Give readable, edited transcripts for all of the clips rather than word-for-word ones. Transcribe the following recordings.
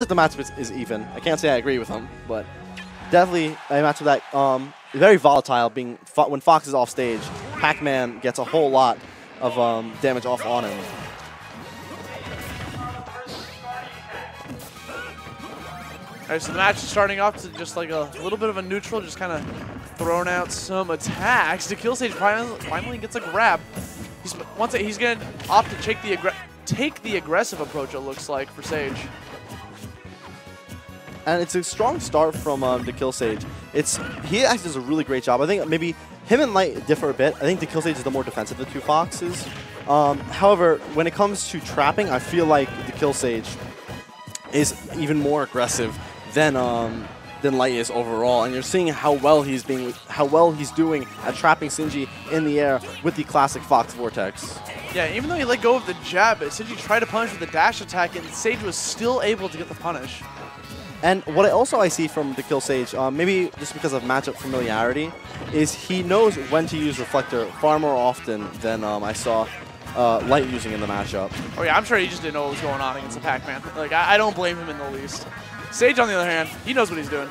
that the matchup is even. I can't say I agree with him, but definitely a matchup that very volatile. When Fox is off stage, Pac-Man gets a whole lot of damage off on him. All right, so the match is starting off to just like a little bit of a neutral, just kind of throwing out some attacks. dekillsage finally gets a grab. He's going to opt to take the aggressive approach, it looks like, for Sage. And it's a strong start from dekillsage. He actually does a really great job. I think maybe him and Light differ a bit. I think dekillsage is the more defensive of the two Foxes. However, when it comes to trapping, I feel like dekillsage is even more aggressive than Light is overall, and you're seeing how well he's doing at trapping Sinji in the air with the classic Fox Vortex. Yeah, even though he let go of the jab, Sinji tried to punish with the dash attack, and Sage was still able to get the punish. And what I see from dekillsage, maybe just because of matchup familiarity, is he knows when to use Reflector far more often than I saw Light using in the matchup. Oh yeah, I'm sure he just didn't know what was going on against the Pac-Man. Like, I don't blame him in the least. Sage, on the other hand, he knows what he's doing.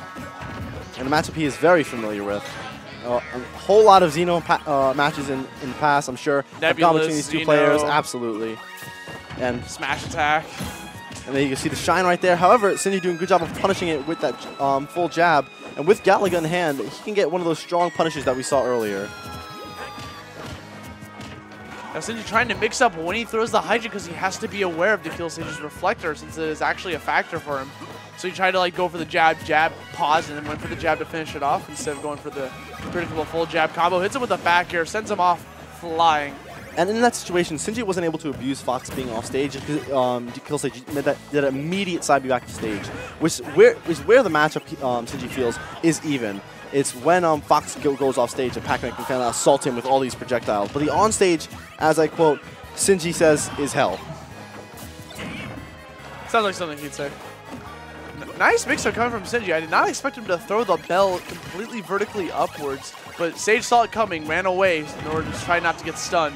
And a matchup he is very familiar with. A whole lot of Xeno matches in the past, I'm sure. Nebulous, between these two Xeno. players, absolutely. And smash attack. And then you can see the shine right there. However, Sinji doing a good job of punishing it with that full jab. And with Galaga in hand, he can get one of those strong punishes that we saw earlier. Now Sinji trying to mix up when he throws the Hydra because he has to be aware of dekillsage's Reflector since it is actually a factor for him. So he tried to go for the jab, pause, and then went for the jab to finish it off instead of going for the predictable full jab combo. Hits him with the back air, sends him off flying. And in that situation, Sinji wasn't able to abuse Fox being off stage because dekillsage did an immediate side B back to stage, which is where the matchup Sinji feels is even. It's when Fox goes off stage and Pac-Man can kind of assault him with all these projectiles. But the on stage, as I quote, Sinji says, is hell. Sounds like something he'd say. Nice mix-up coming from Sinji. I did not expect him to throw the bell completely vertically upwards, but Sage saw it coming, ran away in order to try not to get stunned.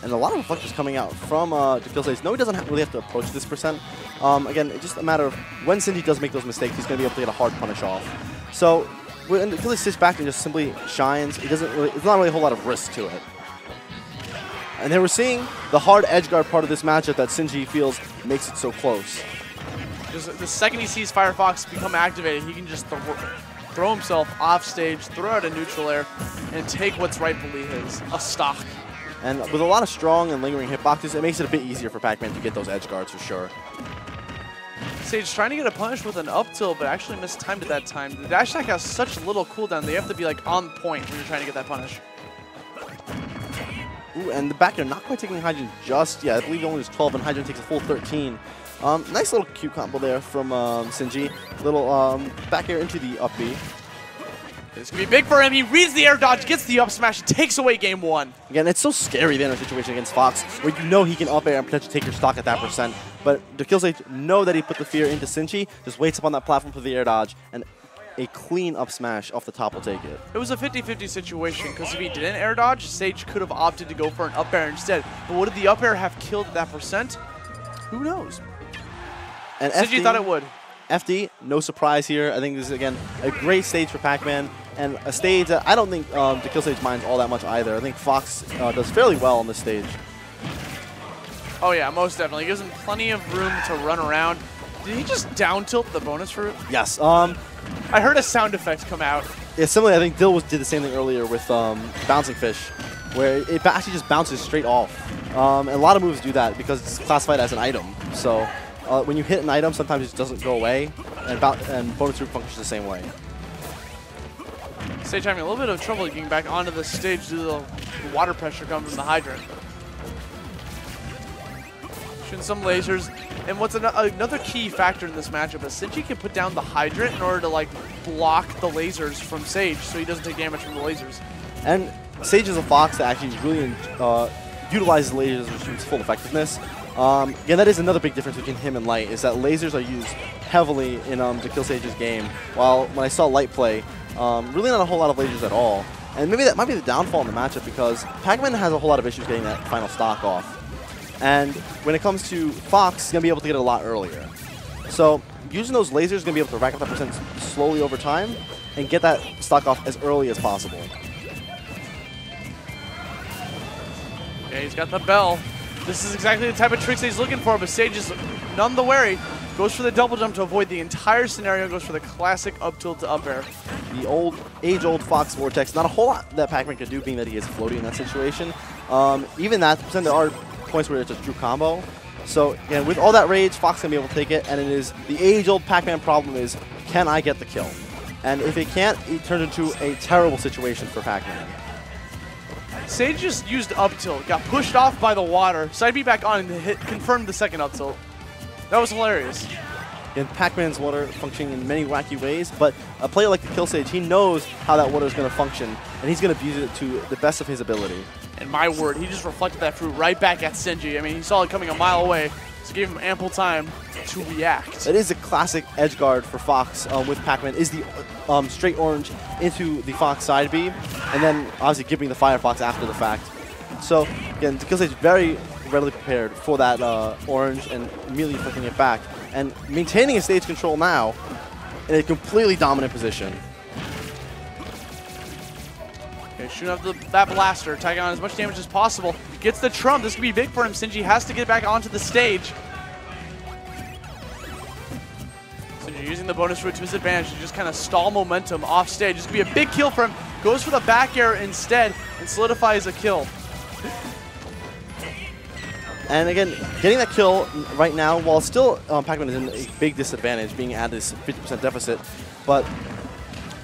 And a lot of reflectors coming out from dekillsage. No, he doesn't really have to approach this percent. Again, it's just a matter of when Sinji does make those mistakes, he's going to be able to get a hard punish off. So when dekillsage sits back and just simply shines, it's not really a whole lot of risk to it. And then we're seeing the hard edge guard part of this matchup that Sinji feels makes it so close. Just the second he sees Firefox become activated, he can just throw himself off stage, throw out a neutral air, and take what's rightfully his, a stock. And with a lot of strong and lingering hitboxes, it makes it a bit easier for Pac-Man to get those edge guards for sure. Sage trying to get a punish with an up tilt, but actually mistimed at that time. The dash attack has such little cooldown, they have to be on point when you're trying to get that punish. Ooh, and the back air not quite taking Hydrant just yet. I believe it only was 12, and Hydrant takes a full 13. Nice little Q combo there from Sinji. Little back air into the up B. It's going to be big for him. He reads the air dodge, gets the up smash, takes away game one. Again, it's so scary then in a situation against Fox where you know he can up air and potentially take your stock at that percent. But dekillsage know that he put the fear into Sinji, just waits up on that platform for the air dodge, and a clean up smash off the top will take it. It was a 50-50 situation because if he didn't air dodge, Sage could have opted to go for an up air instead. But would the up air have killed that percent? Who knows? And Sinji thought it would. FD, no surprise here. I think this is, again, a great stage for Pac-Man, and a stage that I don't think dekillsage minds all that much either. I think Fox does fairly well on this stage. Oh yeah, most definitely. He gives him plenty of room to run around. Did he just down tilt the bonus fruit? Yes. I heard a sound effect come out. Yeah, similarly, I think Dill did the same thing earlier with Bouncing Fish, where it actually just bounces straight off. And a lot of moves do that because it's classified as an item. So when you hit an item, sometimes it just doesn't go away, and bonus fruit functions the same way. Sage having a little bit of trouble getting back onto the stage due to the water pressure coming from the hydrant. Shooting some lasers. And what's another key factor in this matchup is Sinji can put down the hydrant in order to block the lasers from Sage so he doesn't take damage from the lasers. And Sage is a Fox that actually really utilizes lasers to its full effectiveness. Yeah, that is another big difference between him and Light, is that lasers are used heavily in dekillsage's game, while when I saw Light play, really not a whole lot of lasers at all. And maybe that might be the downfall in the matchup because Pac-Man has a whole lot of issues getting that final stock off. And when it comes to Fox, he's going to be able to get it a lot earlier. So using those lasers is going to be able to rack up that percent slowly over time and get that stock off as early as possible. Yeah, he's got the bell. This is exactly the type of tricks that he's looking for, but Sage is none the wary. Goes for the double jump to avoid the entire scenario, goes for the classic up tilt to up air. The age-old Fox Vortex, not a whole lot that Pac-Man could do, being that he is floating in that situation. Even that, there are points where it's a true combo. So again, with all that rage, Fox can be able to take it, and it is the age-old Pac-Man problem is, can I get the kill? And if it can't, it turns into a terrible situation for Pac-Man. Sage just used up tilt, got pushed off by the water, side B back on, and confirmed the second up tilt. That was hilarious. And Pac-Man's water functioning in many wacky ways, but a player like dekillsage, he knows how that water is going to function, and he's going to abuse it to the best of his ability. And my word, he just reflected that fruit right back at Sinji. I mean, he saw it coming a mile away, so gave him ample time to react. It is a classic edge guard for Fox with Pac-Man, is the straight orange into the Fox side B, and then obviously giving the Firefox after the fact. So again, dekillsage very readily prepared for that orange and immediately flicking it back and maintaining his stage control now in a completely dominant position. Okay, shooting up that blaster, taking on as much damage as possible. Gets the trump. This could be big for him. Sinji has to get back onto the stage. Sinji using the bonus route to his advantage to just kind of stall momentum off stage. This could be a big kill for him. Goes for the back air instead and solidifies a kill. And again, getting that kill right now, while still Pac-Man is in a big disadvantage, being at this 50% deficit, but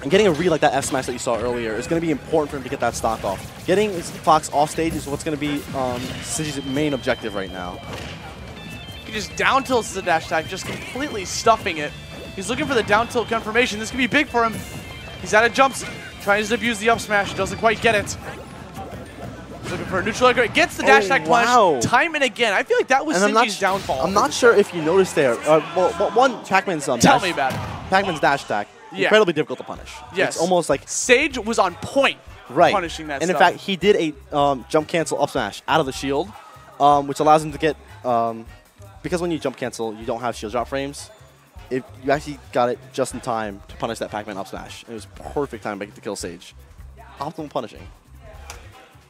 getting a read like that F smash that you saw earlier is going to be important for him to get that stock off. Getting his Fox off stage is what's going to be Sinji's main objective right now. He just down tilts the dash attack, just completely stuffing it. He's looking for the down tilt confirmation. This could be big for him. He's out of jumps, tries to abuse the up smash, doesn't quite get it. Looking for a neutral air, gets the dash attack punish time and again. I feel like that was Sinji's downfall. I'm not sure if you noticed there. One, Pac-Man's Tell me about it. Pac-Man's dash attack, incredibly difficult to punish. Yes. It's almost like Sage was on point punishing that and stuff. In fact, he did a jump cancel up smash out of the shield, which allows him to get, because when you jump cancel, you don't have shield drop frames. You actually got it just in time to punish that Pac-Man up smash. It was perfect time to dekillsage. Optimal punishing.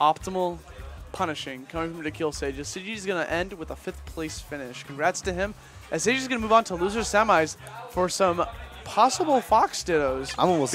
Optimal punishing coming from dekillsage. Sinji's going to end with a 5th place finish. Congrats to him. As Sage is going to move on to loser semis for some possible Fox dittos. I'm almost